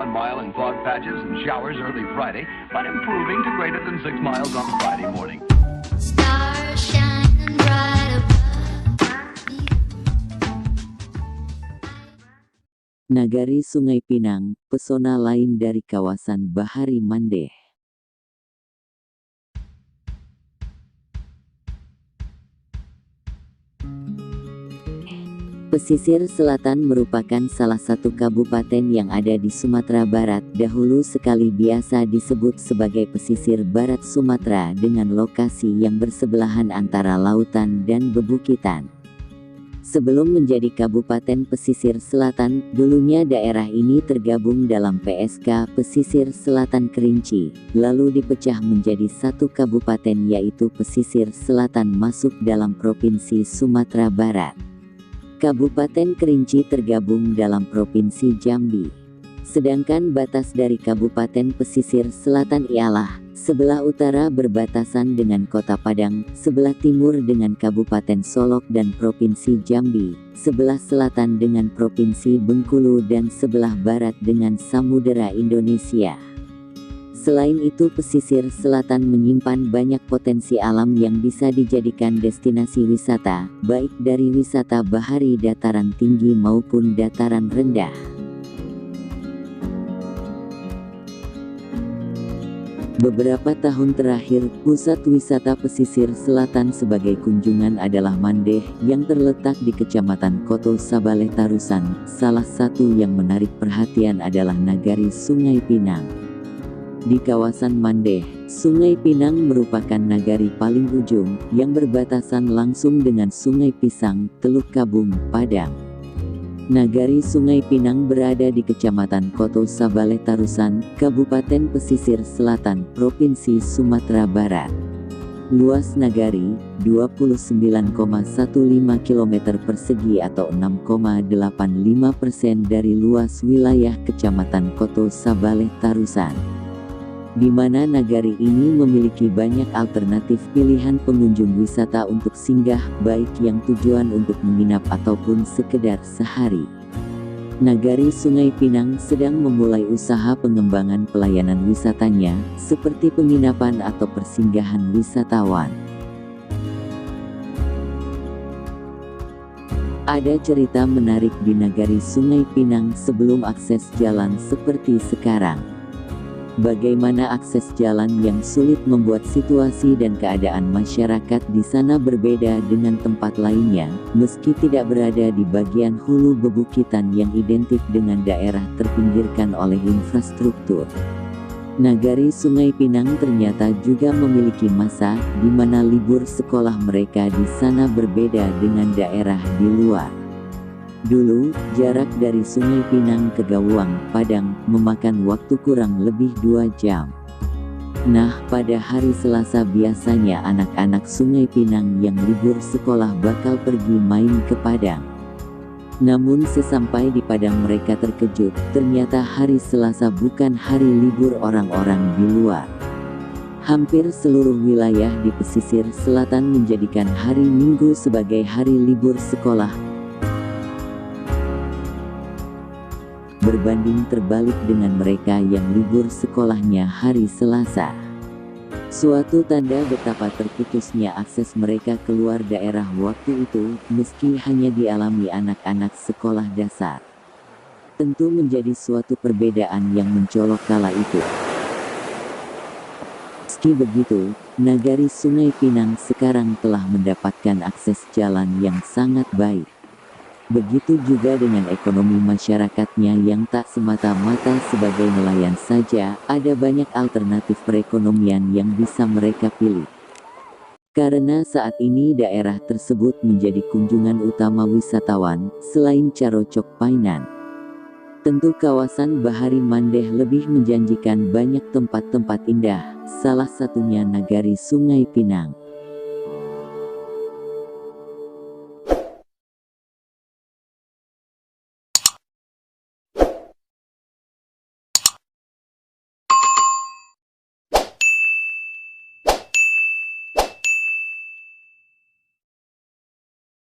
1 mile in fog patches and showers early Friday, but improving to greater than 6 miles on Friday morning. Stars shining bright above me. Nagari Sungai Pinang, pesona lain dari kawasan Bahari Mandeh. Pesisir Selatan merupakan salah satu kabupaten yang ada di Sumatera Barat. Dahulu sekali biasa disebut sebagai pesisir Barat Sumatera dengan lokasi yang bersebelahan antara lautan dan bebukitan. Sebelum menjadi Kabupaten Pesisir Selatan, dulunya daerah ini tergabung dalam PSK Pesisir Selatan Kerinci, lalu dipecah menjadi satu kabupaten yaitu Pesisir Selatan masuk dalam Provinsi Sumatera Barat. Kabupaten Kerinci tergabung dalam Provinsi Jambi. Sedangkan batas dari Kabupaten Pesisir Selatan ialah sebelah utara berbatasan dengan Kota Padang, sebelah timur dengan Kabupaten Solok dan Provinsi Jambi, sebelah selatan dengan Provinsi Bengkulu dan sebelah barat dengan Samudera Indonesia. Selain itu, pesisir selatan menyimpan banyak potensi alam yang bisa dijadikan destinasi wisata, baik dari wisata bahari dataran tinggi maupun dataran rendah. Beberapa tahun terakhir, pusat wisata pesisir selatan sebagai kunjungan adalah Mandeh yang terletak di Kecamatan Koto Sabaleh Tarusan. Salah satu yang menarik perhatian adalah Nagari Sungai Pinang. Di kawasan Mandeh, Sungai Pinang merupakan nagari paling ujung yang berbatasan langsung dengan Sungai Pisang, Teluk Kabung, Padang. Nagari Sungai Pinang berada di Kecamatan Koto Sabaleh Tarusan, Kabupaten Pesisir Selatan, Provinsi Sumatera Barat. Luas nagari 29,15 km persegi atau 6,85% dari luas wilayah Kecamatan Koto Sabaleh Tarusan, di mana nagari ini memiliki banyak alternatif pilihan pengunjung wisata untuk singgah, baik yang tujuan untuk menginap ataupun sekedar sehari. Nagari Sungai Pinang sedang memulai usaha pengembangan pelayanan wisatanya, seperti penginapan atau persinggahan wisatawan. Ada cerita menarik di Nagari Sungai Pinang sebelum akses jalan seperti sekarang. Bagaimana akses jalan yang sulit membuat situasi dan keadaan masyarakat di sana berbeda dengan tempat lainnya, meski tidak berada di bagian hulu bebukitan yang identik dengan daerah terpinggirkan oleh infrastruktur. Nagari Sungai Pinang ternyata juga memiliki masa di mana libur sekolah mereka di sana berbeda dengan daerah di luar. Dulu, jarak dari Sungai Pinang ke Gawang, Padang, memakan waktu kurang lebih 2 jam. Nah, pada hari Selasa biasanya anak-anak Sungai Pinang yang libur sekolah bakal pergi main ke Padang. Namun sesampai di Padang mereka terkejut, ternyata hari Selasa bukan hari libur orang-orang di luar. Hampir seluruh wilayah di pesisir selatan menjadikan hari Minggu sebagai hari libur sekolah. Berbanding terbalik dengan mereka yang libur sekolahnya hari Selasa. Suatu tanda betapa terputusnya akses mereka keluar daerah waktu itu, meski hanya dialami anak-anak sekolah dasar. Tentu menjadi suatu perbedaan yang mencolok kala itu. Meski begitu, Nagari Sungai Pinang sekarang telah mendapatkan akses jalan yang sangat baik. Begitu juga dengan ekonomi masyarakatnya yang tak semata-mata sebagai nelayan saja, ada banyak alternatif perekonomian yang bisa mereka pilih. Karena saat ini daerah tersebut menjadi kunjungan utama wisatawan, selain Carocok Painan. Tentu kawasan Bahari Mandeh lebih menjanjikan banyak tempat-tempat indah, salah satunya Nagari Sungai Pinang.